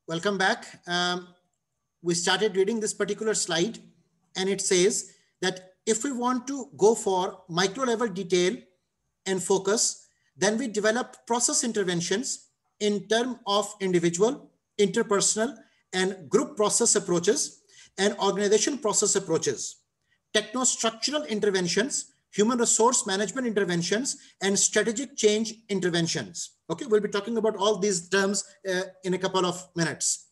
Welcome back. We started reading this particular slide, and it says that if we want to go for micro level detail and focus, then we develop process interventions in terms of individual, interpersonal, and group process approaches and organization process approaches, techno-structural interventions, human resource management interventions, and strategic change interventions. Okay, we'll be talking about all these terms in a couple of minutes.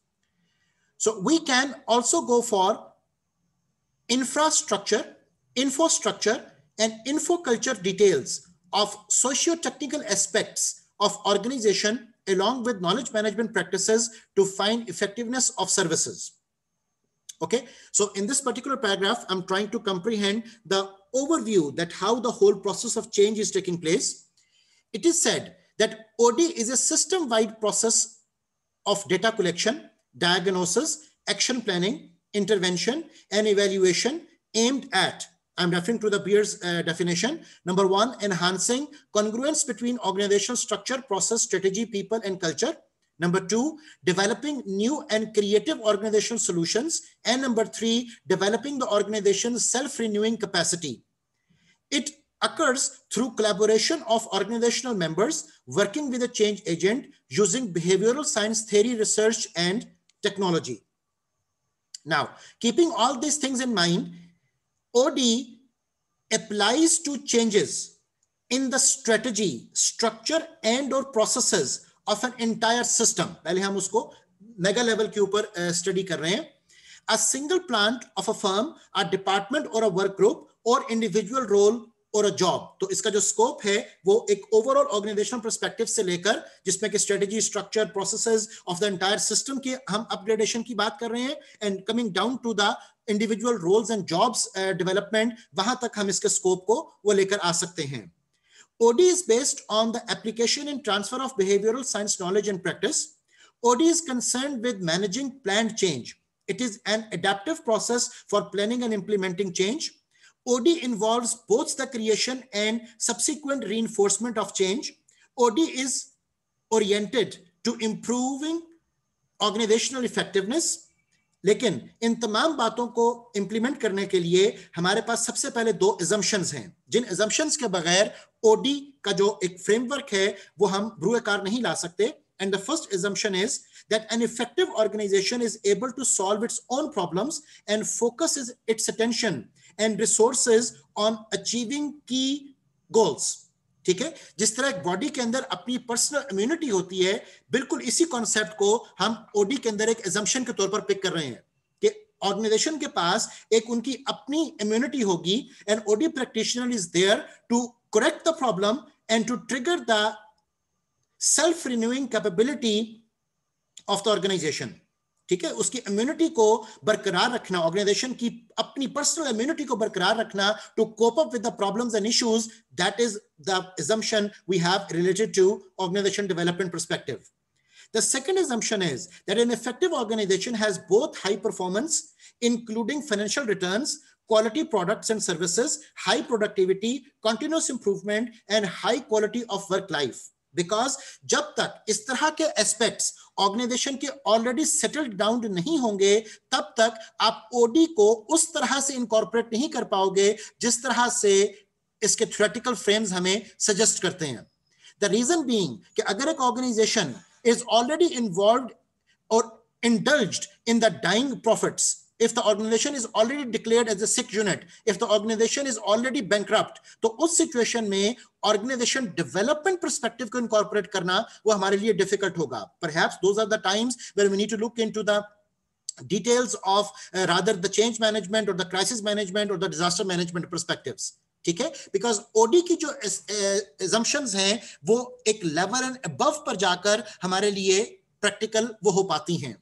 So we can also go for infrastructure, infostructure, and infoculture details of socio-technical aspects of organization along with knowledge management practices to find effectiveness of services. Okay, so in this particular paragraph, I'm trying to comprehend the overview that how the whole process of change is taking place. It is said that OD is a system-wide process of data collection, diagnosis, action planning, intervention, and evaluation aimed at, I'm referring to the Beer's definition. Number one, enhancing congruence between organizational structure, process, strategy, people, and culture. Number two, developing new and creative organizational solutions. And number three, developing the organization's self-renewing capacity. It occurs through collaboration of organizational members working with a change agent using behavioral science theory, research, and technology. Now, keeping all these things in mind, OD applies to changes in the strategy, structure, and or processes of an entire system. पहले हम उसको mega level के ऊपर study कर रहे हैं. A single plant of a firm, a department or a work group or individual role और job. तो इसका जो स्कोप है वो एक ओवरऑल ऑर्गेनाइजेशनल पर्सपेक्टिव से लेकर जिसमें कि strategy, structure, processes of the entire system की हम अपग्रेडेशन की बात कर रहे हैं and coming down to the individual roles and jobs development, वहां तक हम इसके स्कोप को वो लेकर आ सकते हैं. OD is based on the application and transfer of behavioral science knowledge and practice. OD is concerned with managing planned change. It is an adaptive process for planning and implementing change. OD involves both the creation and subsequent reinforcement of change. OD is oriented to improving organizational effectiveness. लेकिन इन तमाम बातों को implement करने के लिए हमारे पास सबसे पहले दो assumptions हैं, जिन assumptions के बगैर OD का जो एक फ्रेमवर्क है वो हम ब्रूएकार नहीं ला सकते. And the first assumption is that an effective organization is able to solve its own problems and focuses its attention and resources on achieving key goals. ठीक है, जिस तरह एक बॉडी के अंदर अपनी पर्सनल इम्यूनिटी होती है, बिल्कुल इसी कॉन्सेप्ट को हम ओडी के अंदर एक एजम्पशन के तौर पर पिक कर रहे हैं कि ऑर्गेनाइजेशन के पास एक उनकी अपनी इम्यूनिटी होगी and OD practitioner is there to correct the problem and to trigger the self renewing capability of the organization. ठीक है, उसकी इम्यूनिटी को बरकरार रखना, ऑर्गेनाइजेशन की अपनी पर्सनल इम्यूनिटी को बरकरार रखना to cope up with the problems and issues. That is the assumption we have related to organization development perspective. The second assumption is that an effective organization has both high performance, including financial returns, quality products and services, high productivity, continuous improvement, and high quality of work life. Because जब तक इस तरह के aspects organisation के already settled down नहीं होंगे, तब तक आप ओडी को उस तरह से इनकॉर्पोरेट नहीं कर पाओगे जिस तरह से इसके थ्योरेटिकल फ्रेम्स हमें सजेस्ट करते हैं. द रीजन बीइंग कि अगर एक ऑर्गेनाइजेशन इज ऑलरेडी इन्वॉल्व्ड और indulged in the dying profits, if the organization is already declared as a sick unit, if the organization is already bankrupt, तो उस situation में organization development perspective को incorporate करना वो हमारे लिए difficult होगा. Perhaps those are the times where we need to look into the details of rather the change management or the crisis management or the disaster management perspectives. ठीक है, because OD की जो assumptions हैं वो एक level and above पर जाकर हमारे लिए प्रैक्टिकल वो हो पाती हैं.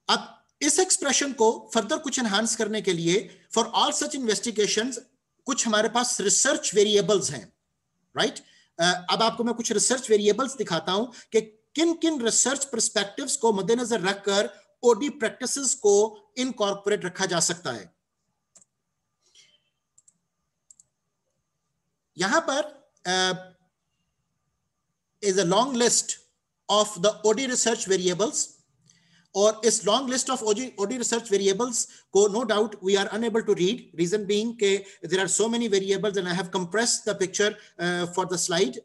अब इस एक्सप्रेशन को फर्दर कुछ एनहांस करने के लिए फॉर ऑल सच इन्वेस्टिगेशंस कुछ हमारे पास रिसर्च वेरिएबल्स हैं, राइट. अब आपको मैं कुछ रिसर्च वेरिएबल्स दिखाता हूं कि किन किन रिसर्च पर्सपेक्टिव्स को मद्देनजर रखकर ओडी प्रैक्टिसेस को इनकॉर्पोरेट रखा जा सकता है. यहां पर is a long list of the OD research variables. और इस long list of OD research variables को no doubt we are unable to read, reason being के there are so many variables and I have compressed the picture for the slide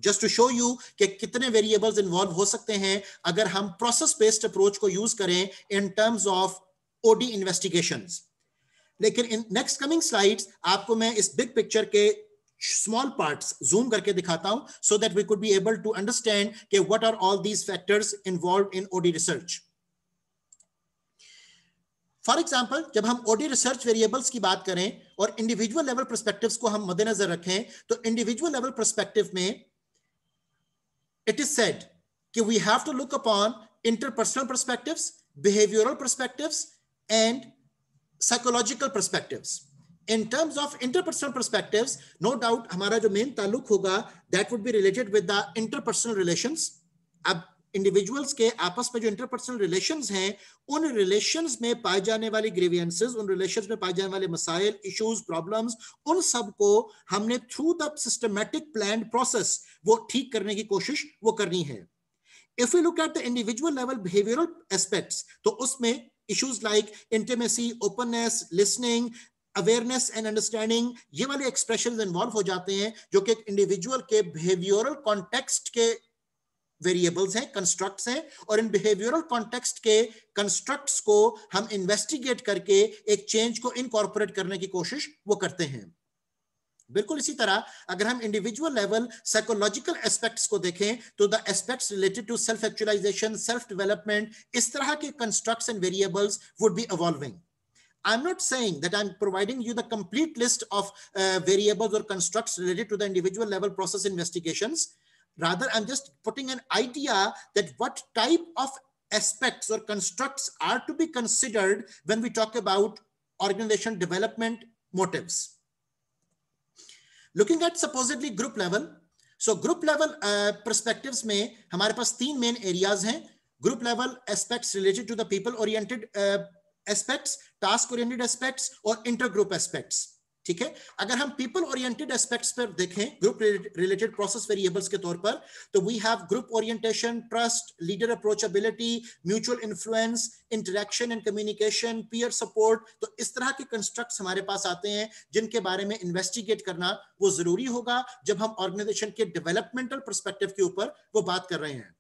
just to show you कि कितने variables involve हो सकते हैं अगर हम process based approach को use करें in terms of OD investigations. लेकिन इन नेक्स्ट कमिंग स्लाइड्स आपको मैं इस बिग पिक्चर के small parts zoom करके दिखाता हूं so that we could be able to understand कि what are all these factors involved in OD research. For example, जब हम OD research variables की बात करें और individual level perspectives को हम मद्देनजर रखें तो individual level perspective में it is said कि we have to look upon interpersonal perspectives, behavioral perspectives and psychological perspectives. In terms of interpersonal perspectives, no doubt हमारा जो मेन ताल्लुक होगा that would be related with the interpersonal relations. अब individuals के आपस में जो interpersonal relations हैं, उन relations में पाए जाने वाली grievances, उन relations में पाए जाने वाले मसाइल, issues, problems, उन सब को हमने through the systematic planned process वो ठीक करने की कोशिश वो करनी है. If we look at the individual level behavioral aspects, तो उसमें issues like intimacy, openness, listening, awareness and understanding, ये वाले एक्सप्रेशंस इन्वॉल्व हो जाते हैं जो कि इंडिविजुअल के बिहेवियरल कॉन्टेक्स्ट के वेरिएबल्स हैं, कंस्ट्रक्ट्स हैं, और इन बिहेवियरल कॉन्टेक्स्ट के कंस्ट्रक्ट्स को हम इन्वेस्टिगेट करके एक चेंज को इनकॉर्पोरेट करने की कोशिश वो करते हैं. बिल्कुल इसी तरह अगर हम इंडिविजुअल लेवल साइकोलॉजिकल एस्पेक्ट्स को देखें तो the aspects related to self actualization, self development, इस तरह के constructs and variables would be evolving. I'm not saying that I'm providing you the complete list of variables or constructs related to the individual level process investigations. Rather, I'm just putting an idea that what type of aspects or constructs are to be considered when we talk about organization development motives. Looking at supposedly group level. So group level perspectives में हमारे पास तीन main areas हैं. Group level aspects related to the people oriented aspects, task oriented aspects और intergroup aspects. ठीक है, अगर हम people oriented aspects पर देखें ग्रुप रिलेटेड प्रोसेस वेरिएबल्स के तौर पर, तो we have group orientation, trust, leader approachability, mutual influence, interaction and communication, peer support. तो इस तरह के कंस्ट्रक्ट्स हमारे पास आते हैं जिनके बारे में इन्वेस्टिगेट करना वो जरूरी होगा जब हम ऑर्गेनाइजेशन के डेवलपमेंटल पर्सपेक्टिव के ऊपर वो बात कर रहे हैं.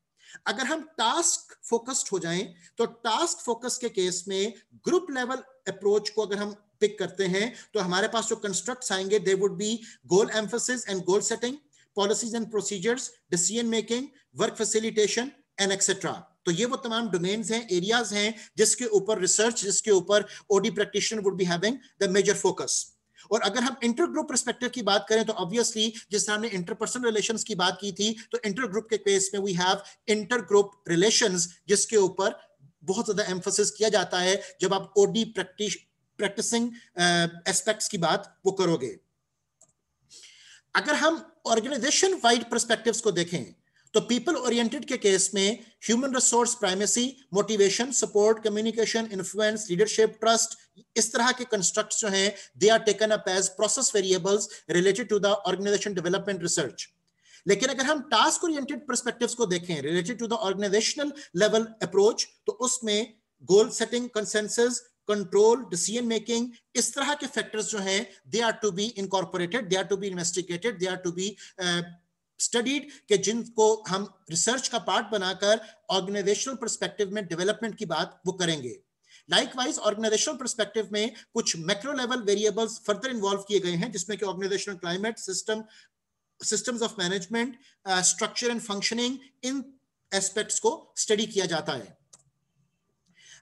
अगर हम टास्क फोकस्ड हो जाएं तो टास्क फोकस के केस में ग्रुप लेवल अप्रोच को अगर हम पिक करते हैं तो हमारे पास जो कंस्ट्रक्ट्स आएंगे they would be goal emphasis and goal setting, policies and procedures, decision making, work facilitation and etcetera. तो ये वो तमाम डोमेन्स हैं, एरियाज हैं जिसके ऊपर रिसर्च, जिसके ऊपर OD practitioner would be having the major focus. और अगर हम इंटरग्रुप पर्सपेक्टिव की बात करें तो ऑब्वियसली जिस तरह हमने इंटरपर्सनल रिलेशंस की बात की थी तो इंटरग्रुप के केस में वी हैव इंटरग्रुप रिलेशंस जिसके ऊपर बहुत ज्यादा एम्फसिस किया जाता है जब आप ओडी प्रैक्टिसिंग एस्पेक्ट्स की बात वो करोगे. अगर हम ऑर्गेनाइजेशन वाइड पर्सपेक्टिव्स को देखें तो पीपल ओरिएंटेड के केस में human resource primacy, motivation, support, communication, influence, leadership, trust, इस तरह के कंस्ट्रक्ट्स जो हैं they are taken up as process variables related to the organization development research. लेकिन अगर हम टास्क ओरिएंटेड पर्सपेक्टिव्स को देखें related to the organizational level approach तो उसमें goal setting, consensus, control, decision making, इस तरह के फैक्टर्स जो हैं they are to be incorporated, they are to be investigated, they are to be studied के जिनको हम रिसर्च का पार्ट बनाकर ऑर्गेनाइजेशनल पर्सपेक्टिव में डेवलपमेंट की बात वो करेंगे. लाइकवाइज ऑर्गेनाइजेशनल पर्सपेक्टिव में कुछ macro level variables further involve किए गए हैं जिसमें कि organizational climate, systems of management, structure and functioning, इन एस्पेक्ट्स को स्टडी किया जाता है.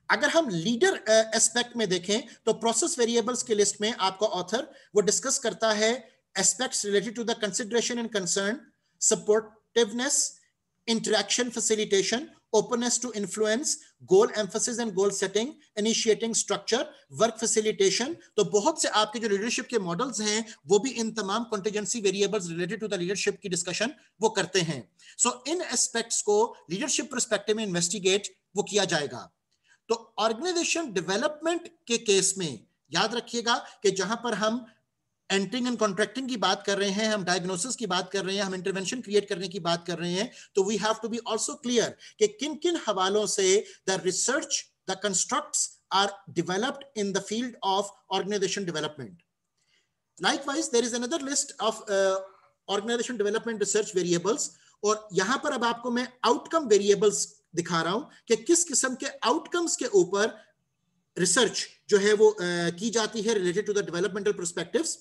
अगर हम लीडर एस्पेक्ट में देखें तो प्रोसेस वेरिएबल्स के लिस्ट में आपका ऑथर वो डिस्कस करता है aspects related to the consideration and concern, supportiveness, interaction facilitation, openness to influence, goal emphasis and goal setting, initiating structure, work facilitation. तो बहुत से आपके जो लीडरशिप के मॉडल्स हैं वो भी इन तमाम contingency variables related to the leadership की डिस्कशन वो करते हैं. So इन एस्पेक्ट्स को लीडरशिप पर्सपेक्टिव में इन्वेस्टिगेट वो किया जाएगा. तो ऑर्गेनाइजेशन डेवलपमेंट के केस में याद रखिएगा कि जहां पर हम एंटरिंग एंड कॉन्ट्रैक्टिंग की बात कर रहे हैं, हम डायग्नोसिस की बात कर रहे हैं, हम इंटरवेंशन क्रिएट करने की बात कर रहे हैं, तो we have to be also clear कि किन किन हवालों से the research, the constructs are developed in the field of organization development. Likewise, there is another list of organization development research variables, और यहां पर अब आपको मैं आउटकम वेरिएबल्स दिखा रहा हूं कि किस किस्म के आउटकम्स के ऊपर रिसर्च जो है वो की जाती है related to the developmental perspectives.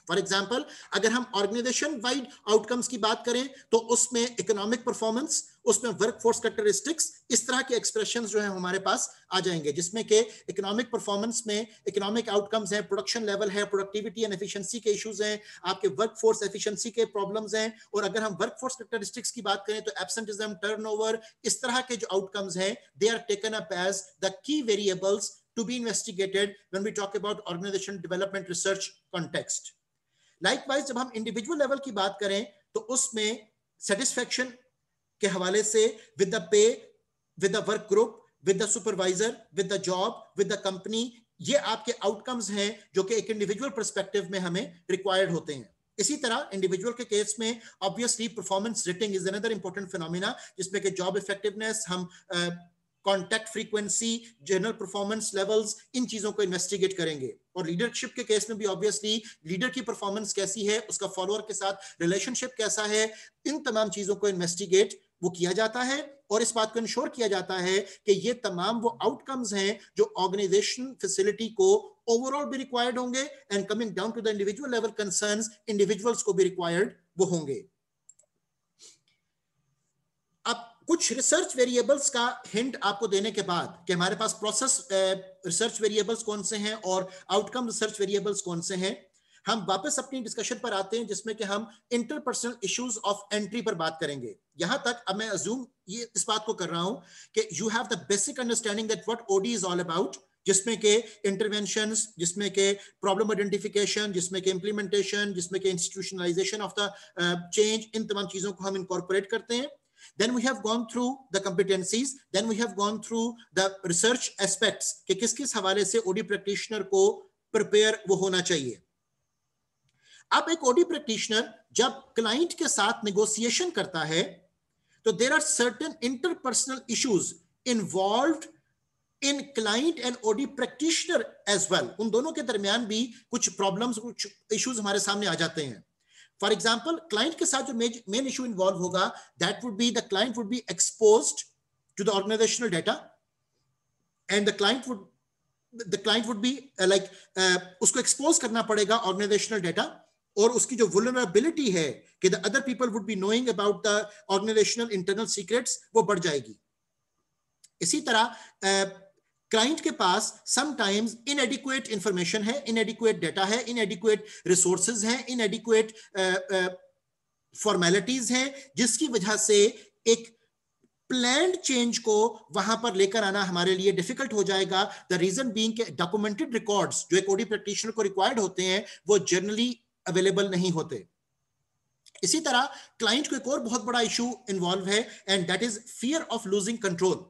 For example, अगर हम ऑर्गेनाइजेशन वाइड आउटकम्स की बात करें तो उसमें इकोनॉमिक परफॉर्मेंस, उसमें वर्कफोर्स कैरेक्टरिस्टिक्स, इस तरह के एक्सप्रेशंस जो है हमारे पास आ जाएंगे, जिसमें के इकोनॉमिक परफॉर्मेंस में इकोनॉमिक आउटकम्स हैं, प्रोडक्शन लेवल है, प्रोडक्टिविटी एंड एफिशिएंसी के इश्यूज हैं, आपके वर्कफोर्स एफिशिएंसी के प्रॉब्लम्स हैं, और अगर हम वर्कफोर्स कैरेक्टरिस्टिक्स की बात करें तो एब्सेंटिज्म, टर्नओवर, इस तरह के जो आउटकम्स हैं, they are taken up as the key variables to be investigated when we talk about organization development research context. Likewise, जब हम इंडिविजुअल लेवल की बात करें तो उसमें सेटिस्फैक्शन के हवाले से with the pay, with the work group, with the supervisor, with the job, with the company, ये आपके आउटकम्स हैं जो कि एक इंडिविजुअल पर्सपेक्टिव में हमें रिक्वायर्ड होते हैं. इसी तरह इंडिविजुअल के केस में obviously performance rating is another important phenomena, जिसमें कि जॉब इफेक्टिवनेस, हम contact frequency, general performance levels, इन चीजों को इन्वेस्टिगेट करेंगे. और लीडरशिप के केस में भी ऑब्वियसली लीडर की परफॉर्मेंस कैसी है, उसका फॉलोअर के साथ रिलेशनशिप कैसा है, इन तमाम चीजों को इन्वेस्टिगेट वो किया जाता है, और इस बात को इंश्योर किया जाता है कि ये तमाम वो आउटकम्स हैं जो ऑर्गेनाइजेशन फैसिलिटी को ओवरऑल भी रिक्वायर्ड होंगे, and coming down to the individual level concerns, individuals को भी रिक्वायर्ड वो होंगे. अब कुछ रिसर्च वेरिएबल्स का हिंट आपको देने के बाद कि हमारे पास प्रोसेस रिसर्च वेरिएबल्स कौन से हैं और आउटकम रिसर्च वेरिएबल्स कौन से हैं, हम वापस अपनी डिस्कशन पर आते हैं, जिसमें कि हम इंटरपर्सनल इश्यूज ऑफ एंट्री पर बात करेंगे. यहां तक अब मैं अज्यूम ये इस बात को कर रहा हूं कि you have the basic understanding that what OD is all about, जिसमें के इंटरवेंशंस, जिसमें के प्रॉब्लम आइडेंटिफिकेशन, जिसमें के इंप्लीमेंटेशन, जिसमें के इंस्टीट्यूशनलाइजेशन ऑफ द चेंज, इन तमाम चीजों को हम इनकॉर्पोरेट करते हैं. Then we have gone through the competencies, then we have gone through the research aspects कि किस किस हवाले से ओडी प्रैक्टिशनर को प्रिपेयर वो होना चाहिए. अब एक ओडी प्रैक्टिशनर जब क्लाइंट के साथ नेगोशिएशन करता है तो there are certain interpersonal issues involved in client and OD practitioner as well. उन दोनों के दरमियान भी कुछ प्रॉब्लम्स, कुछ इश्यूज हमारे सामने आ जाते हैं. फॉर एग्जाम्पल, क्लाइंट के साथ जो मेन इशू इन्वॉल्व होगा, that would be the client would be exposed to the organisational data, and the client would be like उसको एक्सपोज करना पड़ेगा ऑर्गेनाइजेशनल डाटा, और उसकी जो वुलनरेबिलिटी है कि the other people would be knowing about the organisational internal secrets, वो बढ़ जाएगी. इसी तरह क्लाइंट के पास समटाइम्स इनएडिक्वेट इंफॉर्मेशन है, इनएडिक्वेट डेटा है, इनएडिक्वेट रिसोर्सेज हैं, इनएडिक्वेट फॉर्मेलिटीज हैं, जिसकी वजह से एक प्लान्ड चेंज को वहां पर लेकर आना हमारे लिए डिफिकल्ट हो जाएगा. द रीजन बीइंग के डॉक्यूमेंटेड रिकॉर्ड्स जो एक ओडी प्रैक्टिशनर को रिक्वायर्ड होते हैं वो जनरली अवेलेबल नहीं होते. इसी तरह क्लाइंट को एक और बहुत बड़ा इशू इन्वॉल्व है, and that is fear of losing control.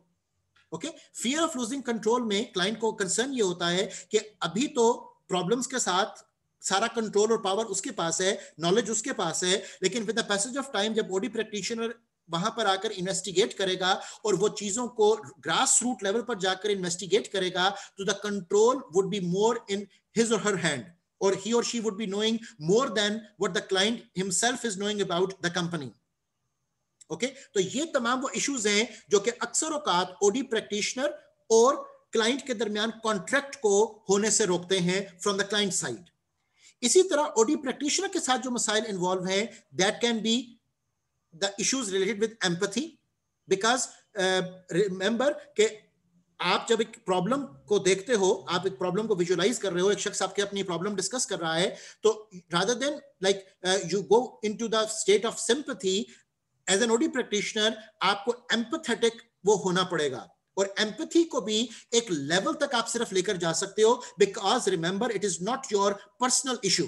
Okay, fear of losing control में क्लाइंट को कंसर्न ये होता है कि अभी तो प्रॉब्लम्स के साथ सारा कंट्रोल और पावर उसके पास है, नॉलेज उसके पास है, लेकिन with the passage of time जब बॉडी प्रैक्टिशनर वहां पर आकर इन्वेस्टिगेट करेगा और वो चीजों को ग्रास रूट लेवल पर जाकर इन्वेस्टिगेट करेगा, तो the control would be more in his और हर हैंड, और ही और she would be knowing more than what the client himself is knowing about the company. Okay, तो ये तमाम वो इश्यूज हैं जो कि अक्सर औकात ओडी प्रैक्टिशनर और क्लाइंट के दरमियान कॉन्ट्रैक्ट को होने से रोकते हैं फ्रॉम द क्लाइंट साइड. इसी तरह ओडी प्रैक्टिशनर के साथ जो मसाइल इन्वॉल्व हैं, that can be the issues related with empathy, because remember कि आप जब एक प्रॉब्लम को देखते हो, आप एक प्रॉब्लम को विजुअलाइज कर रहे हो, एक शख्स आपके अपनी प्रॉब्लम डिस्कस कर रहा है, तो rather than like you go into the state of sympathy, as an OD practitioner आपको एम्पैथेटिक वो होना पड़ेगा, और एम्पैथी को भी एक लेवल तक आप सिर्फ लेकर जा सकते हो, because remember it is not your personal issue.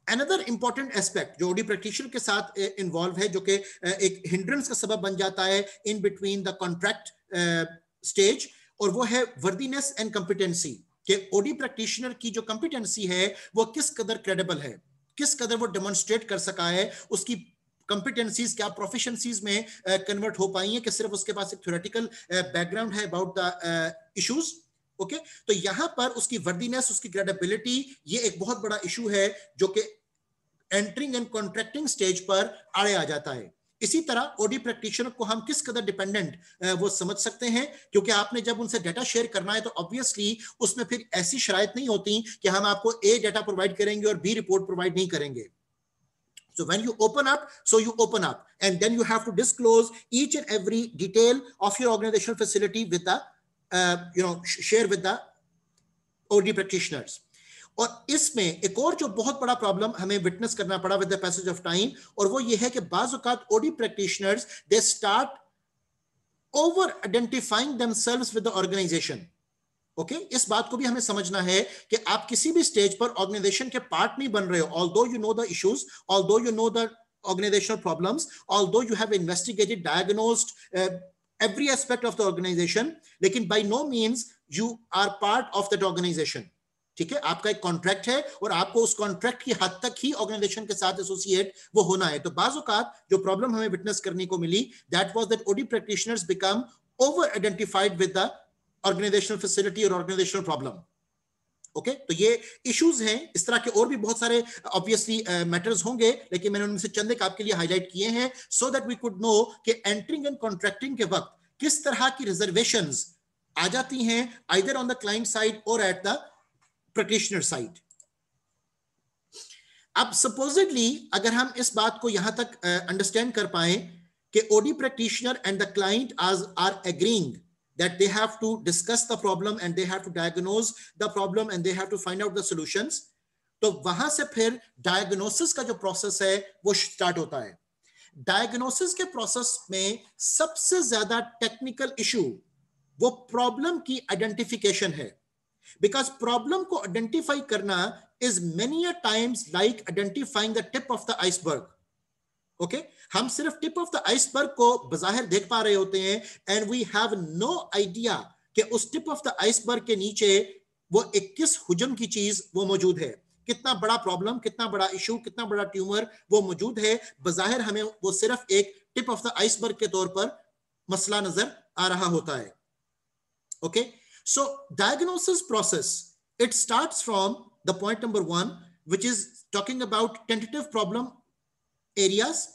Another important aspect जो ओडी प्रैक्टिशनर के साथ इन्वॉल्व है, जो कि एक हिंड्रेंस का सबब बन जाता है in between the contract stage, और वो है वर्दीनेस एंड कॉम्पिटेंसी. कि ओडी प्रैक्टिशनर की जो कॉम्पिटेंसी है वो किस कदर क्रेडिबल है, किस कदर वो डेमोन्स्ट्रेट कर सका है, उसकी कॉम्पिटेंसीज क्या प्रोफिशिएंसीज में कन्वर्ट हो पाई है, कि सिर्फ उसके पास एक थ्योरेटिकल बैकग्राउंड है अबाउट द इश्यूज। ओके, तो यहां पर उसकी वर्दीनेस, उसकी क्रेडिबिलिटी, ये एक बहुत बड़ा इशू है जो कि एंटरिंग एंड कॉन्ट्रैक्टिंग स्टेज पर आड़े आ जाता है। इसी तरह ओडी प्रैक्टिशनर को हम किस कदर डिपेंडेंट वो समझ सकते हैं, क्योंकि आपने जब उनसे डाटा शेयर करना है तो ऑब्वियसली उसमें फिर ऐसी शराइत नहीं होती कि हम आपको ए डाटा प्रोवाइड करेंगे और बी रिपोर्ट प्रोवाइड नहीं करेंगे। So when you open up, so you open up, and then you have to disclose each and every detail of your organizational facility with the, share with the OD practitioners. और इसमें एक और जो बहुत बड़ा problem हमें witness करना पड़ा with the passage of time, और वो ये है कि बाज़ औक़ात OD practitioners they start over identifying themselves with the organisation. Okay, इस बात को भी हमें समझना है कि आप किसी भी स्टेज पर ऑर्गेनाइजेशन के पार्ट नहीं बन रहे हो, although you know the issues, although you know the organizational problems, although you have investigated, diagnosed every aspect of the organization, लेकिन by no means you are part of that organization. ठीक है, आपका एक contract है और आपको उस contract की हद तक ही ऑर्गेनाइजेशन के साथ एसोसिएट वो होना है। तो बाज़ औक़ात जो प्रॉब्लम हमें विटनेस करने को मिली, that was that OD practitioners become over identified with the organisational facility और ऑर्गेनाइजेशनल प्रॉब्लम। ओके, तो ये इश्यूज हैं। इस तरह के और भी बहुत सारे ऑब्वियसली मैटर्स होंगे, लेकिन मैंने उनमें से चंद एक आपके लिए हाईलाइट किए हैं so that we could know कि एंटरिंग एंड कॉन्ट्रैक्टिंग के वक्त किस तरह की रिजर्वेशंस आ जाती हैं, either on the client side और एट द प्रैक्टिशनर साइड। अब सपोजिटली अगर हम इस बात को यहां तक अंडरस्टैंड कर पाए कि OD practitioner and the client are agreeing that they have to discuss the problem and they have to diagnose the problem and they have to find out the solutions, तो वहां से फिर डायग्नोसिस का जो process है वो start होता है। डायग्नोसिस के प्रोसेस में सबसे ज्यादा टेक्निकल इशू वो प्रॉब्लम की आइडेंटिफिकेशन है, बिकॉज प्रॉब्लम को आइडेंटिफाई करना is many a times like identifying the tip of the iceberg. Okay, हम सिर्फ टिप ऑफ द आइसबर्ग को बजाहिर देख पा रहे होते हैं and we have no idea कि उस टिप ऑफ द आइसबर्ग के नीचे वो एक किस हुजम की चीज वो मौजूद है, कितना बड़ा प्रॉब्लम, कितना बड़ा इशू, कितना बड़ा ट्यूमर वो मौजूद है। बजाहिर हमें वो सिर्फ एक टिप ऑफ द आइसबर्ग के तौर पर मसला नजर आ रहा होता है। Okay, so diagnosis process it starts from the point number 1 which is talking about tentative problem areas.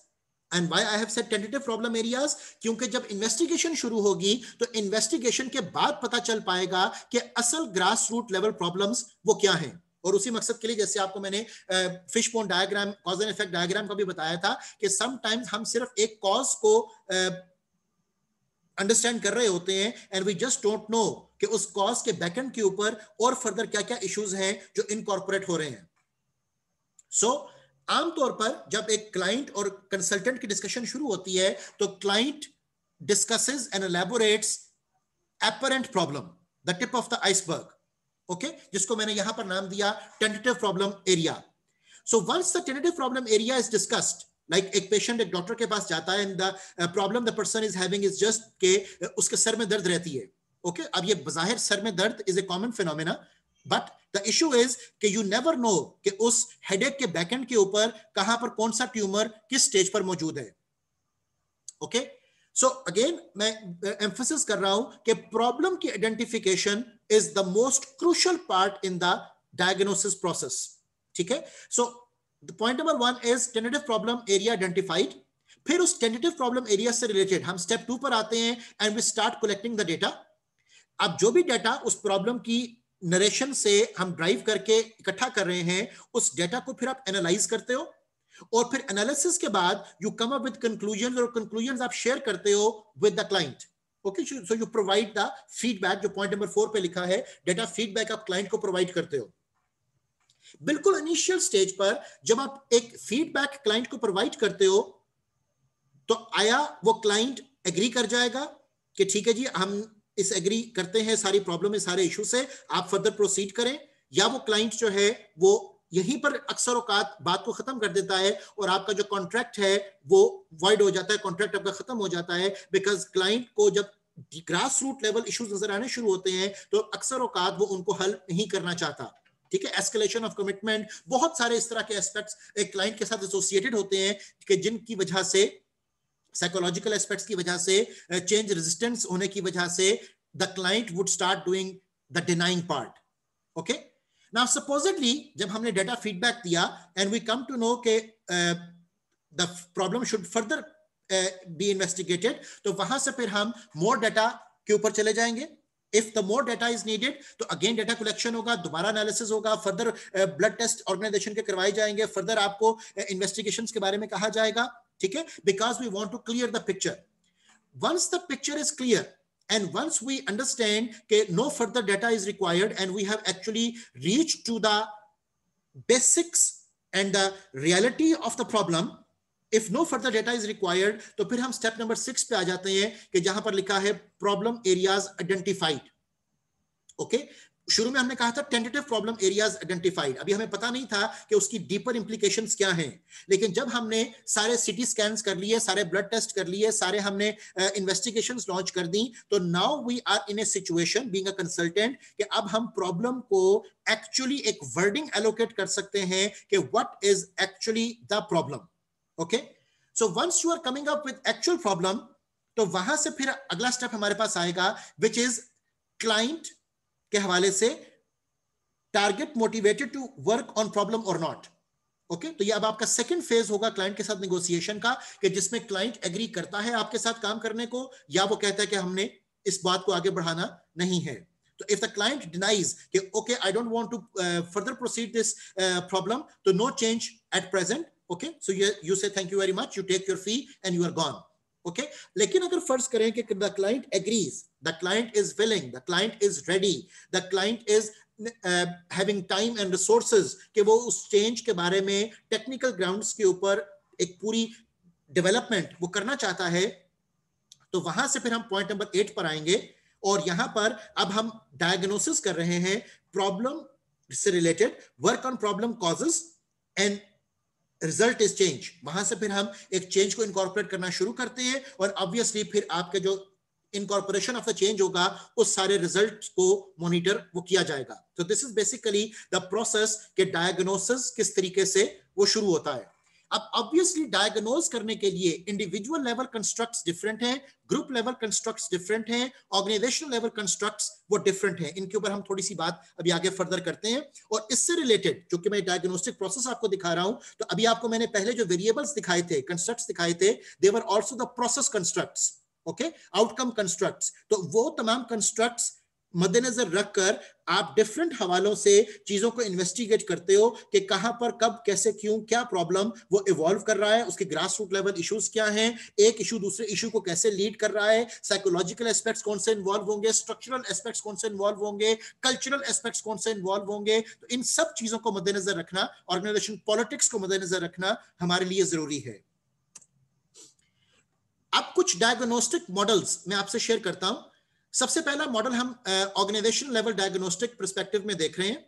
And why I have said tentative problem areas, क्योंकि जब इन्वेस्टिगेशन शुरू होगी तो इन्वेस्टिगेशन के बाद पता चल पाएगा कि असल ग्रास रूट लेवल प्रॉब्लम्स वो क्या हैं। और उसी मकसद के लिए जैसे आपको मैंने fish bone diagram, cause and effect diagram का भी बताया था कि समटाइम्स हम सिर्फ एक कॉज को अंडरस्टैंड कर रहे होते हैं and we just don't know कि उस कॉज के बैकएंड के ऊपर और फर्दर क्या क्या इश्यूज हैं जो इनकॉर्पोरेट हो रहे हैं। सो आमतौर पर जब एक क्लाइंट और कंसल्टेंट की डिस्कशन शुरू होती है तो client discusses and elaborates apparent problem, the tip of the iceberg, okay, जिसको मैंने यहां पर नाम दिया tentative problem area. So once the tentative problem area is discussed, like एक पेशेंट एक डॉक्टर के पास जाता है and the problem the person is having is just के उसके सर में दर्द रहती है। ओके, अब ये बजाहिर सर में दर्द is a common phenomena, but the issue is कि यू नेवर नो कि उस हेडेक के बैकएंड के ऊपर कहां पर कौन सा ट्यूमर किस स्टेज पर मौजूद है। ओके, सो अगेन मैं एम्फसिस कर रहा हूं कि प्रॉब्लम की identification is the most crucial part in the diagnosis process. ठीक है, so the point number 1 is tentative problem area identified. फिर उस टेंटेटिव प्रॉब्लम एरिया से रिलेटेड हम स्टेप 2 पर आते हैं and we start collecting the data. अब जो भी डेटा उस प्रॉब्लम की नरेशन से हम ड्राइव करके इकट्ठा कर रहे हैं, उस डेटा को फिर आप एनालाइज करते हो और फिर एनालिसिस के बाद you come up with conclusions और कंक्लूजंस आप शेयर करते हो with the client. Okay, so you provide the feedback, जो पॉइंट नंबर 4 पे लिखा है, डेटा फीडबैक आप क्लाइंट को प्रोवाइड करते हो। बिल्कुल इनिशियल स्टेज पर जब आप एक फीडबैक क्लाइंट को प्रोवाइड करते हो तो आया वो क्लाइंट एग्री कर जाएगा कि ठीक है जी, हम इस एग्री करते हैं सारी प्रॉब्लम में, सारे इशू से, आप फर्दर प्रोसीड करें, या वो क्लाइंट जो है वो यहीं पर अक्सर औकात बात को खत्म कर देता है और आपका जो कॉन्ट्रैक्ट है वो वॉइड हो जाता है, कॉन्ट्रैक्ट आपका खत्म हो जाता है, बिकॉज क्लाइंट को जब ग्रास रूट लेवल इश्यूज नजर आने शुरू होते हैं तो अक्सर औकात वो उनको हल नहीं करना चाहता। ठीक है, एस्केलेशन ऑफ कमिटमेंट, बहुत सारे इस तरह के एस्पेक्ट्स एक क्लाइंट के साथ एसोसिएटेड होते हैं कि जिनकी वजह से, साइकोलॉजिकल एस्पेक्ट्स की वजह से, चेंज रेजिस्टेंस होने की वजह से the client would start doing the denying part. Okay, now supposedly जब हमने डेटा फीडबैक दिया and we come to know के the problem should further be investigated, तो वहां से फिर हम मोर डेटा के ऊपर चले जाएंगे। If the more data is needed तो अगेन डेटा कलेक्शन होगा, दोबारा एनालिसिस होगा, फर्दर ब्लड टेस्ट ऑर्गेनाइजेशन के करवाए जाएंगे, फर्दर आपको इन्वेस्टिगेशंस के बारे में कहा जाएगा। ठीक है, because we want to clear the picture. Once the picture is clear and once we understand that no further data is required and we have actually reached to the basics and the reality of the problem, if no further data is required, तो फिर हम step number 6 पे आ जाते हैं कि जहां पर लिखा है प्रॉब्लम एरियाज आइडेंटिफाइड। ओके, शुरू में हमने कहा था टेंटेटिव प्रॉब्लम एरियाज आइडेंटिफाइड, अभी हमें पता नहीं था कि उसकी डीपर इंप्लीकेशंस क्या हैं, लेकिन जब हमने सारे सीटी स्कैन्स कर लिए, सारे ब्लड टेस्ट कर लिए, सारे हमने इन्वेस्टिगेशंस लॉन्च कर दी, तो now we are in a situation being a consultant कि अब हम प्रॉब्लम को एक्चुअली एक वर्डिंग एलोकेट कर सकते हैं कि what is actually the problem. Okay, so once you are coming up with actual problem, तो वहां से फिर अगला स्टेप हमारे पास आएगा विच इज क्लाइंट के हवाले से target motivated to work on problem और नॉट। ओके, तो ये अब आपका सेकंड फेज होगा क्लाइंट के साथ नेगोशिएशन का, कि जिसमें क्लाइंट एग्री करता है आपके साथ काम करने को, या वो कहता है कि हमने इस बात को आगे बढ़ाना नहीं है। तो इफ द क्लाइंट डिनाइज कि okay I don't want to further proceed this problem, तो no change at present. Okay, so you say thank you very much, you take your fee and you are gone. Okay, लेकिन अगर फर्ज करें कि the client agrees, the client is willing, the client is ready, the client is having time and resources कि वो उस change के बारे में टेक्निकल ग्राउंड्स के ऊपर एक पूरी डेवलपमेंट वो करना चाहता है, तो वहां से फिर हम पॉइंट नंबर 8 पर आएंगे और यहां पर अब हम डायग्नोसिस कर रहे हैं प्रॉब्लम से related, work on problem causes and result is change. वहां से फिर हम एक चेंज को इनकॉर्पोरेट करना शुरू करते हैं और ऑब्वियसली फिर आपके जो इनकॉर्पोरेशन ऑफ द चेंज होगा उस सारे रिजल्ट को मॉनिटर वो किया जाएगा। तो this is basically the process के डायग्नोसिस किस तरीके से वो शुरू होता है। अब ऑब्वियसली डायग्नोज करने के लिए इंडिविजुअल लेवल कंस्ट्रक्ट्स डिफरेंट हैं, ग्रुप लेवल कंस्ट्रक्ट्स डिफरेंट हैं, ऑर्गेनाइजेशनल लेवल कंस्ट्रक्ट्स वो डिफरेंट हैं। इनके ऊपर हम थोड़ी सी बात अभी आगे फर्दर करते हैं। और इससे रिलेटेड जो कि मैं डायग्नोस्टिक प्रोसेस आपको दिखा रहा हूं, तो अभी आपको मैंने पहले जो वेरिएबल्स दिखाए थे, कंस्ट्रक्ट्स दिखाए थे, they were also the process constructs. Okay, outcome constructs, तो वो तमाम कंस्ट्रक्ट्स मद्देनजर रखकर आप डिफरेंट हवालों से चीजों को इन्वेस्टिगेट करते हो कि कहां पर कब कैसे क्यों क्या प्रॉब्लम वो इवॉल्व कर रहा है, उसके ग्रास रूट लेवल इश्यूज क्या हैं, एक इशू दूसरे इशू को कैसे लीड कर रहा है, साइकोलॉजिकल एस्पेक्ट्स कौन से इन्वॉल्व होंगे, स्ट्रक्चरल एस्पेक्ट्स कौन से इन्वॉल्व होंगे, कल्चरल एस्पेक्ट्स कौन से इन्वॉल्व होंगे। तो इन सब चीजों को मद्देनजर रखना, ऑर्गेनाइजेशन पॉलिटिक्स को मद्देनजर रखना हमारे लिए जरूरी है। अब कुछ डायग्नोस्टिक मॉडल्स मैं आपसे शेयर करता हूं। सबसे पहला मॉडल हम ऑर्गेनाइजेशनल लेवल डायग्नोस्टिक पर्सपेक्टिव में देख रहे हैं।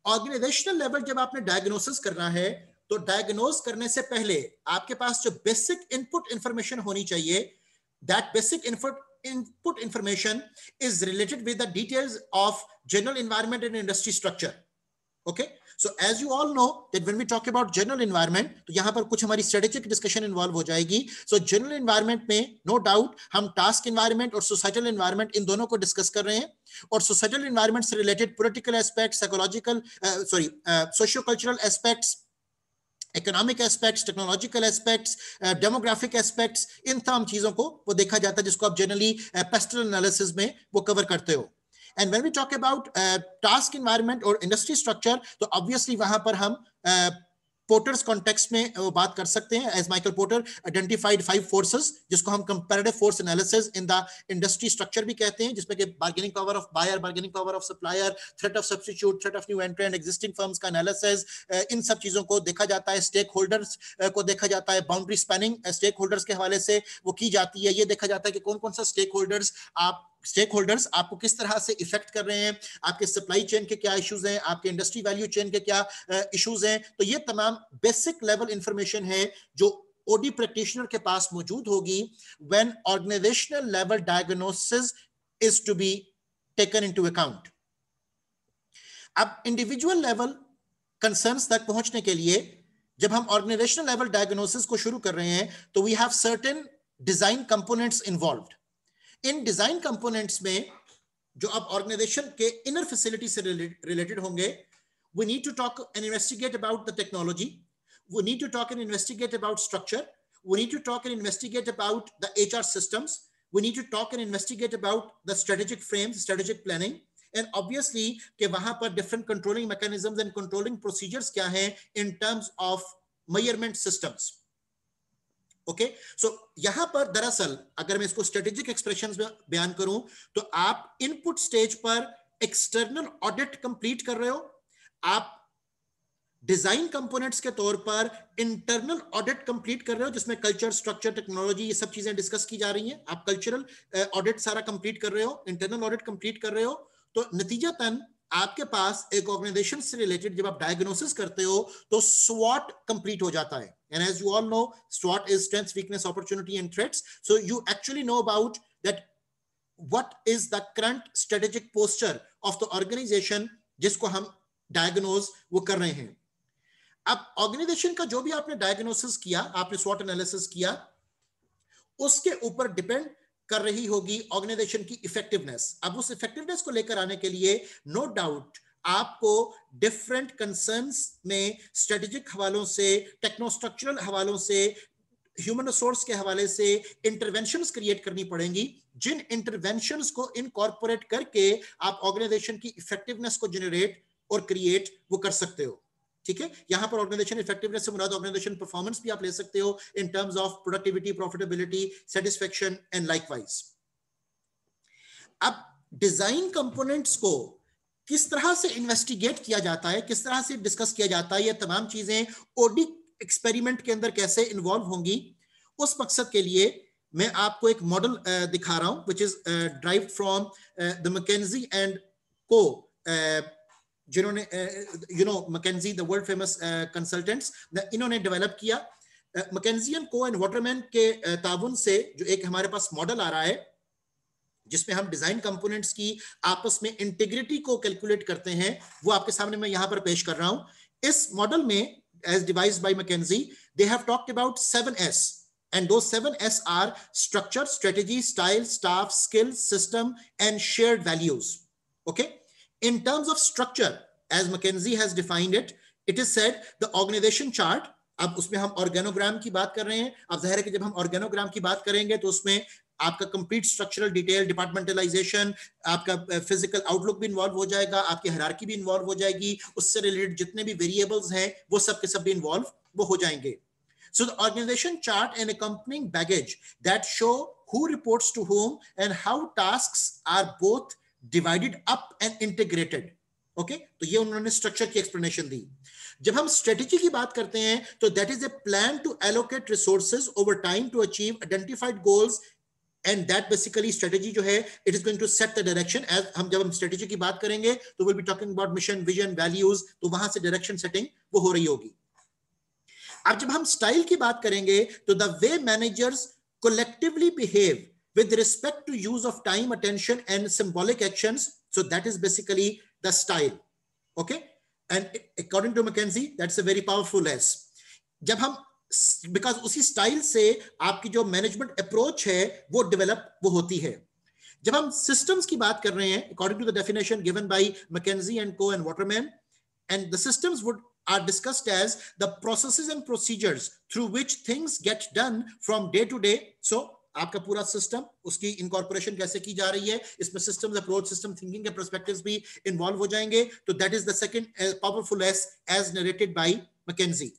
ऑर्गेनाइजेशनल लेवल जब आपने डायग्नोसिस करना है, तो डायग्नोज करने से पहले आपके पास जो बेसिक इनपुट इंफॉर्मेशन होनी चाहिए, that basic input information is related with the details of general environment and industry structure. Okay, so as you all know that when we talk about general environment, तो यहाँ पर कुछ हमारी strategic discussion involve हो जाएगी। So general environment में no doubt हम task environment और societal environment इन दोनों को discuss कर रहे हैं, और societal environment से related political aspects, psychological, socio-cultural aspects, economic aspects, technological aspects, demographic aspects, इन तमाम चीजों को वो देखा जाता है जिसको आप जनरली पेस्टल एनालिसिस में वो कवर करते हो। And when we talk about task environment और इंडस्ट्री स्ट्रक्चर, तो ऑब्वियसली वहां पर हम पोर्टर्स कॉन्टेक्स्ट में वो बात कर सकते हैं। As Michael Porter identified 5 forces, जिसको हम comparative force analysis in the industry structure भी कहते हैं, जिसमें कि bargaining power of buyer, bargaining power of supplier, threat of substitute, threat of new entrant, existing firms का एनालिसिस, इन सब चीजों को देखा जाता है। स्टेक होल्डर्स को देखा जाता है, बाउंड्री स्पैनिंग स्टेक होल्डर्स के हवाले से वो की जाती है। ये देखा जाता है कि कौन कौन सा स्टेक होल्डर्स आपको किस तरह से इफेक्ट कर रहे हैं, आपके सप्लाई चेन के क्या इश्यूज हैं, आपके इंडस्ट्री वैल्यू चेन के क्या इश्यूज हैं। तो ये तमाम बेसिक लेवल इंफॉर्मेशन है जो ओडी प्रैक्टिशनर के पास मौजूद होगी when organisational level diagnosis is to be taken into account. अब इंडिविजुअल लेवल कंसर्न्स तक पहुंचने के लिए जब हम ऑर्गेनाइजेशनल लेवल डायग्नोसिस को शुरू कर रहे हैं तो we have certain design components involved. इन डिजाइन कंपोनेंट्स में जो अब ऑर्गेनाइजेशन के इनर फैसिलिटी से रिलेटेड होंगे, we need to talk and investigate about the technology, we need to talk and investigate about structure, we need to talk and investigate about the HR systems, we need to talk and investigate about the strategic frames, strategic planning, and obviously कि वहां पर different controlling mechanisms and controlling procedures क्या हैं in terms of measurement systems. Okay so यहां पर दरअसल अगर मैं इसको स्ट्रेटेजिक एक्सप्रेशंस में बयान करूं तो आप इनपुट स्टेज पर एक्सटर्नल ऑडिट कंप्लीट कर रहे हो, आप डिजाइन कंपोनेंट्स के तौर पर इंटरनल ऑडिट कंप्लीट कर रहे हो जिसमें कल्चर, स्ट्रक्चर, टेक्नोलॉजी ये सब चीजें डिस्कस की जा रही हैं, आप कल्चरल ऑडिट सारा कंप्लीट कर रहे हो, इंटरनल ऑडिट कंप्लीट कर रहे हो, तो नतीजतन आपके पास एक ऑर्गेनाइजेशन से रिलेटेड जब आप डायग्नोसिस करते हो तो SWOT कंप्लीट हो जाता है। And as you all know, SWOT is strengths, weakness, opportunity and threats. So you actually know about that what is the current strategic posture of the organization जिसको हम डायग्नोज वो कर रहे हैं। अब ऑर्गेनाइजेशन का जो भी आपने डायग्नोसिस किया, आपने SWOT एनालिसिस किया, उसके ऊपर डिपेंड कर रही होगी ऑर्गेनाइजेशन की इफेक्टिवनेस। अब उस इफेक्टिवनेस को लेकर आने के लिए नो डाउट आपको डिफरेंट कंसर्न्स में स्ट्रेटेजिक हवालों से, टेक्नोस्ट्रक्चरल हवालों से, ह्यूमन रिसोर्स के हवाले से इंटरवेंशंस क्रिएट करनी पड़ेंगी, जिन इंटरवेंशंस को इनकॉर्पोरेट करके आप ऑर्गेनाइजेशन की इफेक्टिवनेस को जनरेट और क्रिएट वो कर सकते हो। ठीक है, यहां पर ऑर्गेनाइजेशन इफेक्टिवनेस से मुराद ऑर्गेनाइजेशन परफॉर्मेंस भी आप ले सकते हो इन terms of productivity, profitability, satisfaction and likewise. अब डिजाइन कंपोनेंट्स को किस तरह से इन्वेस्टिगेट किया जाता है, किस तरह से डिस्कस किया जाता है, ये तमाम चीजें ओडी एक्सपेरिमेंट के अंदर कैसे इन्वॉल्व होंगी, उस मकसद के लिए मैं आपको एक मॉडल दिखा रहा हूं which is derived from the McKinsey and Co, जिन्होंने McKinsey the world famous consultants, इन्होंने डेवलप किया। मैकेंजी एंड को एंड वाटरमैन के ताउन से जो एक हमारे पास मॉडल आ रहा है जिसमें हम डिजाइन कंपोनेंट्स की आपस में इंटीग्रिटी को कैलकुलेट करते हैं, वो आपके सामने मैं यहां पर पेश कर रहा हूं। इस मॉडल में as devised by McKinsey, they have talked about 7S, and those 7S are structure, strategy, style, staff, skills, system, and shared values. Okay, in terms of structure, as McKinsey has defined it, it is said the organization chart. अब उसमें हम organogram की बात कर रहे हैं। अब जाहिर है कि जब हम ऑर्गेनोग्राम की बात करेंगे तो उसमें आपका कंप्लीट स्ट्रक्चरल डिटेल, डिपार्टमेंटलाइजेशन, आपका फिजिकल आउटलुक भी इन्वॉल्व हो जाएगा, आपकी हायरार्की भी इन्वॉल्व हो जाएगी, उससे रिलेटेड जितने भी वेरिएबल्स हैं वो सब के सब भी इन्वॉल्व वो हो जाएंगे। So the organization chart and accompanying baggage that show who reports to whom and how tasks are both divided up and integrated. Okay, तो ये उन्होंने स्ट्रक्चर की एक्सप्लेनेशन दी। जब हम स्ट्रेटेजी की बात करते हैं तो that is a plan to allocate resources over time to achieve identified goals, and that basically strategy जो है it is going to set the direction. As हम जब हम स्ट्रेटेजी की बात करेंगे तो will be talking about mission, vision, values, तो वहां से डायरेक्शन सेटिंग वो हो रही होगी। अब जब हम स्टाइल की बात करेंगे तो the way managers collectively behave with respect to use of time, attention and symbolic actions, so that is basically the style. Okay, and according to McKinsey that's a very powerful S. जब हम because उसी style से आपकी जो management approach है वो develop वो होती है। जब हम सिस्टम्स की बात कर रहे हैं according to the definition given by McKinsey and को and Waterman, and the systems would are discussed as the processes and procedures through which things get done from day to day. So आपका पूरा system, उसकी incorporation कैसे की जा रही है, इसमें सिस्टम्स, अप्रोच, सिस्टम थिंकिंग के पर्सपेक्टिव्स भी इन्वॉल्व हो जाएंगे। तो that is the second powerful S as narrated by McKinsey.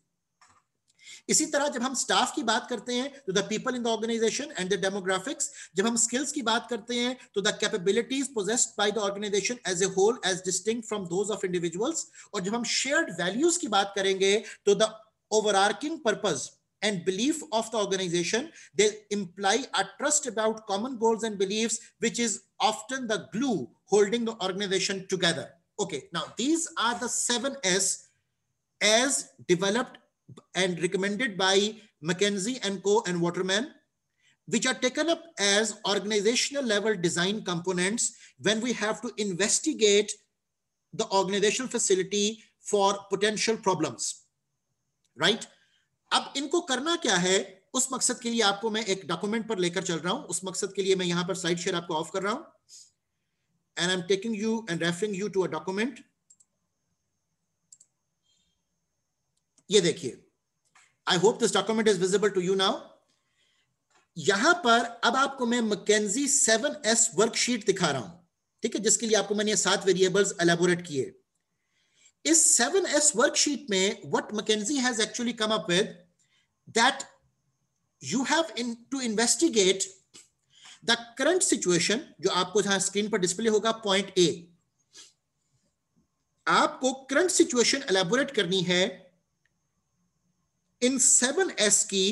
इसी तरह जब हम स्टाफ की बात करते हैं तो the people in the organisation and the demographics, जब हम स्किल्स की बात करते हैं तो the capabilities possessed by the organisation as a whole as distinct from those of individuals, और जब हम शेयर्ड वैल्यूज की बात करेंगे तो the overarching purpose and belief of the organization, they imply a trust about common goals and beliefs, which is often the glue holding the organization together. Okay, now these are the 7S as developed and recommended by McKinsey and Co. and Waterman, which are taken up as organizational level design components when we have to investigate the organizational facility for potential problems, right? अब इनको करना क्या है, उस मकसद के लिए आपको मैं एक डॉक्यूमेंट पर लेकर चल रहा हूं. उस मकसद के लिए मैं यहां पर स्लाइड शेयर आपको ऑफ कर रहा हूं, and I'm taking you and referring you to a document. ये देखिए, I hope this document is visible to you now. यहां पर अब आपको मैं मैकेंजी 7S वर्कशीट दिखा रहा हूं, ठीक है, जिसके लिए आपको मैंने 7 वेरिएबल्स एलैबोरेट किए. इस 7S वर्कशीट में what McKinsey has actually come up with, that you have to investigate the current situation, जो आपको जहां स्क्रीन पर डिस्प्ले होगा पॉइंट ए. आपको करंट सिचुएशन एलैबोरेट करनी है इन 7S की,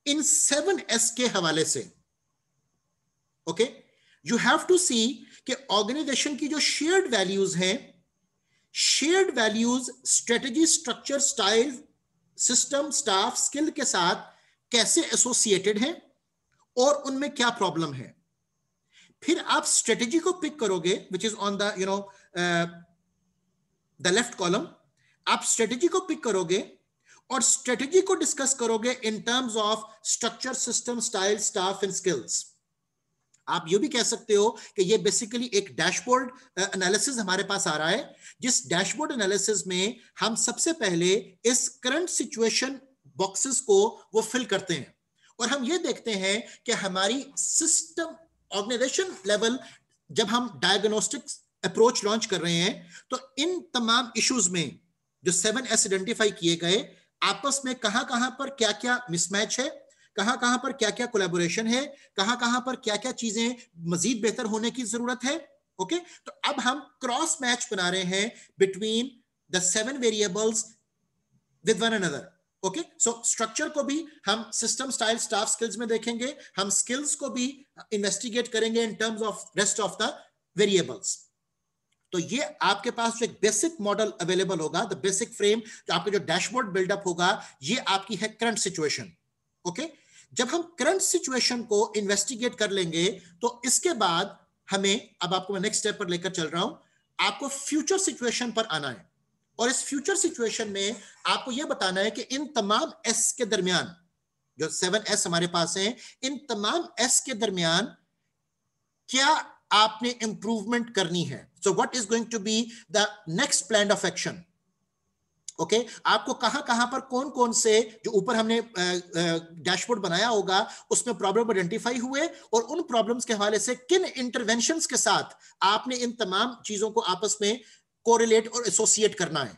इन 7S के हवाले से. ओके, यू हैव टू सी कि ऑर्गेनाइजेशन की जो शेयर्ड वैल्यूज हैं, shared values strategy, structure, style, system, staff, skill के साथ कैसे एसोसिएटेड हैं और उनमें क्या प्रॉब्लम है. फिर आप स्ट्रेटजी को पिक करोगे, which is on the the left column. आप स्ट्रेटजी को पिक करोगे और स्ट्रेटजी को डिस्कस करोगे इन terms of structure, system, style, staff and skills. आप ये भी कह सकते हो कि ये बेसिकली एक डैशबोर्ड एनालिसिस हमारे पास आ रहा है, जिस डैशबोर्ड एनालिसिस में हम सबसे पहले इस करंट सिचुएशन बॉक्सेस को वो फिल करते हैं और हम ये देखते हैं कि हमारी सिस्टम ऑर्गेनाइजेशन लेवल जब हम डायग्नोस्टिक्स अप्रोच लॉन्च कर रहे हैं तो इन तमाम इश्यूज में जो 7S आइडेंटिफाई किए गए, आपस में कहां पर क्या-क्या मिसमैच है, कहां पर क्या-क्या कोलैबोरेशन है, कहां पर क्या-क्या चीजें मजीद बेहतर होने की जरूरत है. ओके, तो अब हम क्रॉस मैच बना रहे हैं between the 7 variables with one another. Okay, so structure को भी हम सिस्टम, स्टाइल, स्टाफ, स्किल्स में देखेंगे, हम स्किल्स को भी इन्वेस्टिगेट करेंगे इन terms of rest of the variables. तो ये आपके पास जो एक बेसिक मॉडल अवेलेबल होगा, द बेसिक फ्रेम, जो आपका जो डैशबोर्ड बिल्डअप होगा, ये आपकी है करंट सिचुएशन. ओके, जब हम करंट सिचुएशन को इन्वेस्टिगेट कर लेंगे तो इसके बाद हमें, अब आपको मैं नेक्स्ट स्टेप पर लेकर चल रहा हूं, आपको फ्यूचर सिचुएशन पर आना है. और इस फ्यूचर सिचुएशन में आपको यह बताना है कि इन तमाम एस के दरमियान, जो 7S हमारे पास हैं, इन तमाम एस के दरमियान क्या आपने इंप्रूवमेंट करनी है. So what is going to be the next plan of action. Okay, आपको कहां पर कौन से जो ऊपर हमने डैशबोर्ड बनाया होगा उसमें प्रॉब्लम आइडेंटिफाई हुए और उन प्रॉब्लम्स के हवाले से किन इंटरवेंशंस के साथ आपने इन तमाम चीजों को आपस में कोरिलेट और एसोसिएट करना है.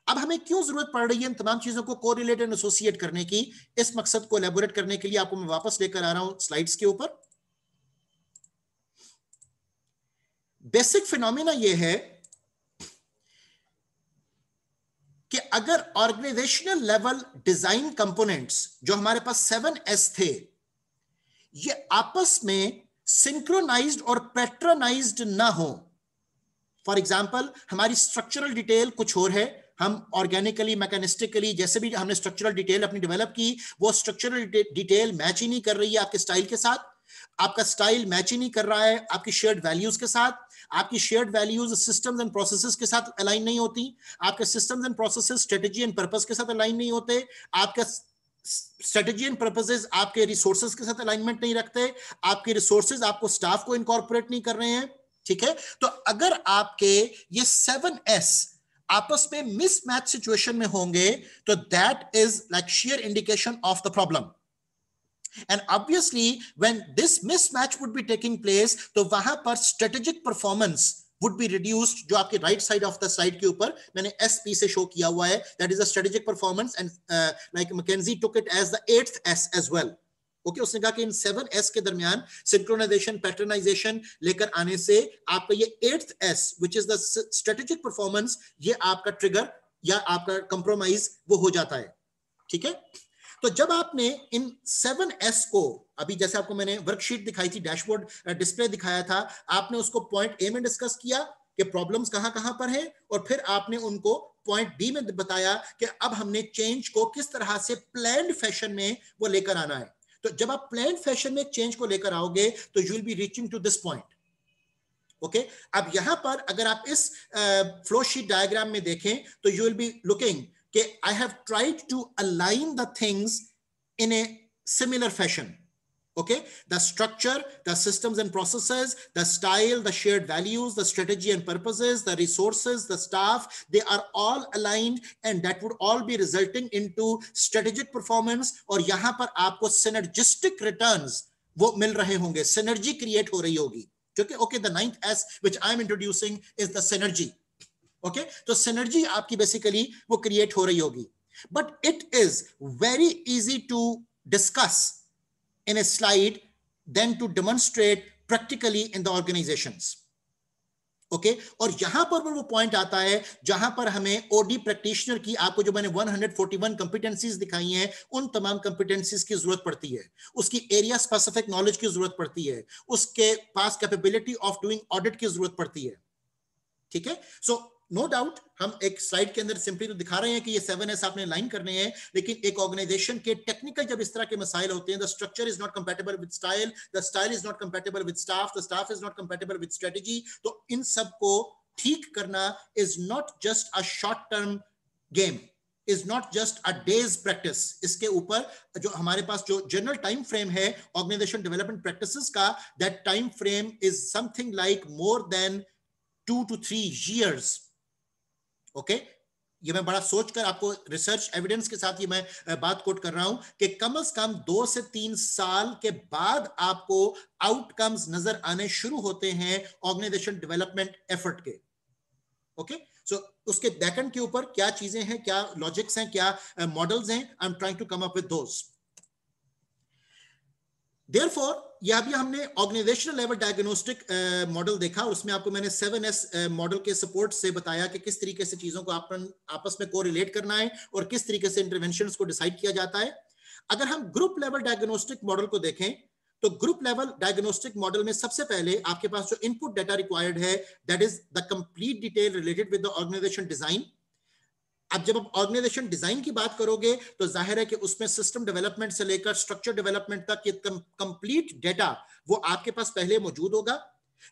अब हमें क्यों जरूरत पड़ रही है इन तमाम चीजों को कोरिलेट एंड एसोसिएट करने की, इस मकसद को एलैबोरेट करने के लिए आपको मैं वापस लेकर आ रहा हूं स्लाइड्स के ऊपर. बेसिक फिनोमेना यह है कि अगर ऑर्गेनाइजेशनल लेवल डिजाइन कंपोनेंट्स जो हमारे पास 7S थे, ये आपस में सिंक्रोनाइज्ड और पैटर्नाइज्ड ना हो. फॉर एग्जाम्पल, हमारी स्ट्रक्चरल डिटेल कुछ और है, हम ऑर्गेनिकली, मैकेनिस्टिकली जैसे भी हमने स्ट्रक्चरल डिटेल अपनी डेवलप की, वो स्ट्रक्चरल डिटेल मैच ही नहीं कर रही है आपके स्टाइल के साथ, आपका स्टाइल मैच ही नहीं कर रहा है आपकी शेयर्ड वैल्यूज के साथ, आपकी shared values systems and processes के साथ अलाइन नहीं होती, आपके systems and processes strategy and purpose के साथ अलाइन नहीं होते, आपका स्ट्रेटजी एंड पर्पसेस आपके रिसोर्सेज के साथ अलाइनमेंट नहीं रखते, आपके रिसोर्सेज आपको स्टाफ को इनकॉर्पोरेट नहीं कर रहे हैं. ठीक है, तो अगर आपके ये 7S आपस में मिसमैच सिचुएशन में होंगे तो that is like share indication of the problem. And obviously when this mismatch would be taking place तो वहां पर strategic performance would be reduced. जो आपके right side of the slide के ऊपर मैंने SP से show किया हुआ है, that is a strategic performance, and like McKinsey took it as the 8th S as well. Okay, उसने कहा कि इन 7S के दरमियान synchronization, patternization लेकर आने से आपका ये 8th S which is the strategic performance, ये आपका trigger या आपका compromise वो हो जाता है. ठीक है, तो जब आपने इन 7S को, अभी जैसे आपको मैंने वर्कशीट दिखाई थी, डैशबोर्ड डिस्प्ले दिखाया था, आपने उसको पॉइंट ए में डिस्कस किया, कि प्रॉब्लम्स कहां कहां पर है, और फिर आपने उनको पॉइंट बी में बताया कि अब हमने चेंज को किस तरह से प्लान्ड फैशन में वो लेकर आना है। तो जब आप प्लान्ड फैशन में चेंज को लेकर आओगे तो you will be reaching to this point. Okay, अब यहां पर अगर आप इस फ्लो शीट डायग्राम में देखें तो यू विल बी लुकिंग कि I have tried to align the things in a similar fashion. Okay, the structure, the systems and processes, the style, the shared values, the strategy and purposes, the resources, the staff, they are all aligned, and that would all be resulting into strategic performance. और यहां पर आपको synergistic returns वो मिल रहे होंगे, synergy create हो रही होगी। Okay, the 9th S which I am introducing is the synergy. Okay, तो synergy आपकी basically वो create हो रही होगी, but it is very easy to discuss in a slide than to demonstrate practically in the organizations. Okay, और यहां पर वो पॉइंट आता है जहां पर हमें ओडी प्रैक्टिशनर की, आपको जो मैंने 141 कंपिटेंसीज दिखाई हैं, उन तमाम कंपिटेंसीज की जरूरत पड़ती है, उसकी एरिया स्पेसिफिक नॉलेज की जरूरत पड़ती है, उसके पास कैपेबिलिटी ऑफ डूइंग ऑडिट की जरूरत पड़ती है। ठीक है, सो नो डाउट हम एक स्लाइड के अंदर सिंपली तो दिखा रहे हैं कि ये 7S आपने लाइन करने हैं, लेकिन एक ऑर्गेनाइजेशन के टेक्निकल जब इस तरह के मसाइल होते हैं, the structure is not compatible with style, the style is not compatible with staff, the staff is not compatible with strategy, तो इन सब को ठीक करना is not just a short term game, is not just a days practice. इसके ऊपर जो हमारे पास जो जनरल टाइम फ्रेम है ऑर्गेनाइजेशन डेवलपमेंट प्रैक्टिसेस का, that time frame is something like more than 2 to 3 years। Okay, ये मैं बड़ा सोचकर आपको रिसर्च एविडेंस के साथ ये मैं बात कोट कर रहा हूं कि कम से कम 2 से 3 साल के बाद आपको आउटकम्स नजर आने शुरू होते हैं ऑर्गेनाइजेशन डेवलपमेंट एफर्ट के। ओके, सो उसके बैकएंड के ऊपर क्या चीजें हैं, क्या लॉजिक्स हैं, क्या मॉडल्स हैं, I am trying to come up with those. Therefore, यह भी हमने ऑर्गेनाइजेशनल लेवल डायग्नोस्टिक मॉडल देखा, और उसमें आपको मैंने 7S मॉडल के सपोर्ट से बताया कि किस तरीके से चीजों को आपस में कोरिलेट करना है और किस तरीके से इंटरवेंशंस को डिसाइड किया जाता है। अगर हम ग्रुप लेवल डायग्नोस्टिक मॉडल को देखें तो ग्रुप लेवल डायग्नोस्टिक मॉडल में सबसे पहले आपके पास जो इनपुट डाटा रिक्वायर्ड है, that is the complete detail related with the organisation design. अब जब आप ऑर्गेनाइजेशन डिजाइन की बात करोगे तो जाहिर है कि उसमें सिस्टम डेवलपमेंट से लेकर स्ट्रक्चर डेवलपमेंट तक ये कंप्लीट डेटा वो आपके पास पहले मौजूद होगा।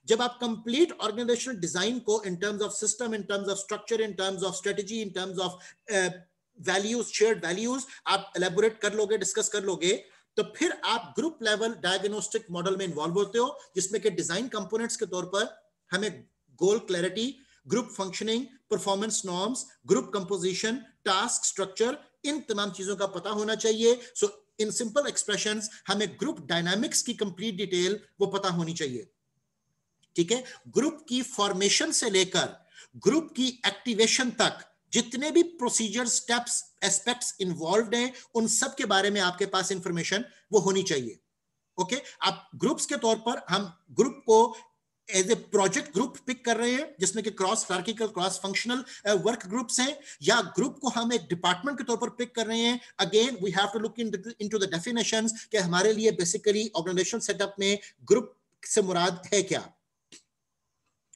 जब आप कंप्लीट ऑर्गेनाइजेशनल डिजाइन को इन terms of system, in terms of structure, in terms of strategy, in terms of values, shared values आप एलेबोरेट कर लोगे, डिस्कस कर लोगे, तो फिर आप ग्रुप लेवल डायग्नोस्टिक मॉडल में इन्वॉल्व होते हो, जिसमें कि डिजाइन कंपोनेंट्स के तौर पर हमें goal clarity, group functioning, performance norms, group composition, task structure, इन तमाम चीजों का पता होना चाहिए। सो इन सिंपल एक्सप्रेशंस हमें ग्रुप डायनामिक्स की कंप्लीट डिटेल वो पता होनी चाहिए। ठीक है, ग्रुप की फॉर्मेशन से लेकर ग्रुप की एक्टिवेशन तक जितने भी प्रोसीजर, स्टेप्स, एस्पेक्ट्स इन्वॉल्व हैं, उन सब के बारे में आपके पास इंफॉर्मेशन वो होनी चाहिए। ओके, आप ग्रुप्स के तौर पर हम ग्रुप को as a project group pick कर रहे हैं, जिसमें कि cross hierarchical, cross functional work groups हैं, या ग्रुप को हम एक डिपार्टमेंट के तौर पर पिक कर रहे हैं। Again we have to look into the definitions कि हमारे लिए बेसिकली ऑर्गेनाइजेशन सेटअप में ग्रुप से मुराद है क्या।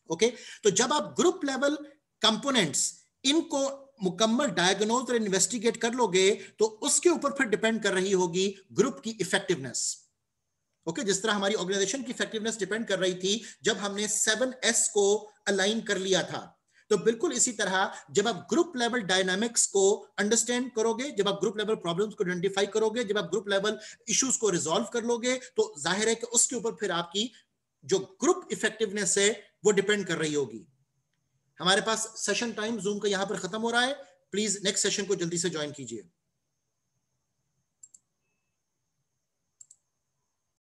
ओके, तो जब आप ग्रुप लेवल कंपोनेंट्स इनको मुकम्मल डायग्नोज और इन्वेस्टिगेट कर लोगे तो उसके ऊपर फिर डिपेंड कर रही होगी ग्रुप की इफेक्टिवनेस। ओके, जिस तरह हमारी ऑर्गेनाइजेशन की इफेक्टिवनेस डिपेंड कर रही थी जब हमने 7S को अलाइन कर लिया था, तो बिल्कुल इसी तरह जब आप ग्रुप लेवल डायनामिक्स को अंडरस्टैंड करोगे, जब आप ग्रुप लेवल प्रॉब्लम्स को आइडेंटिफाई करोगे, जब आप ग्रुप लेवल इश्यूज को रिजॉल्व कर लोगे, तो जाहिर है कि उसके ऊपर फिर आपकी जो ग्रुप इफेक्टिवनेस है वो डिपेंड कर रही होगी। हमारे पास सेशन टाइम जूम का यहां पर खत्म हो रहा है, प्लीज नेक्स्ट सेशन को जल्दी से ज्वाइन कीजिए।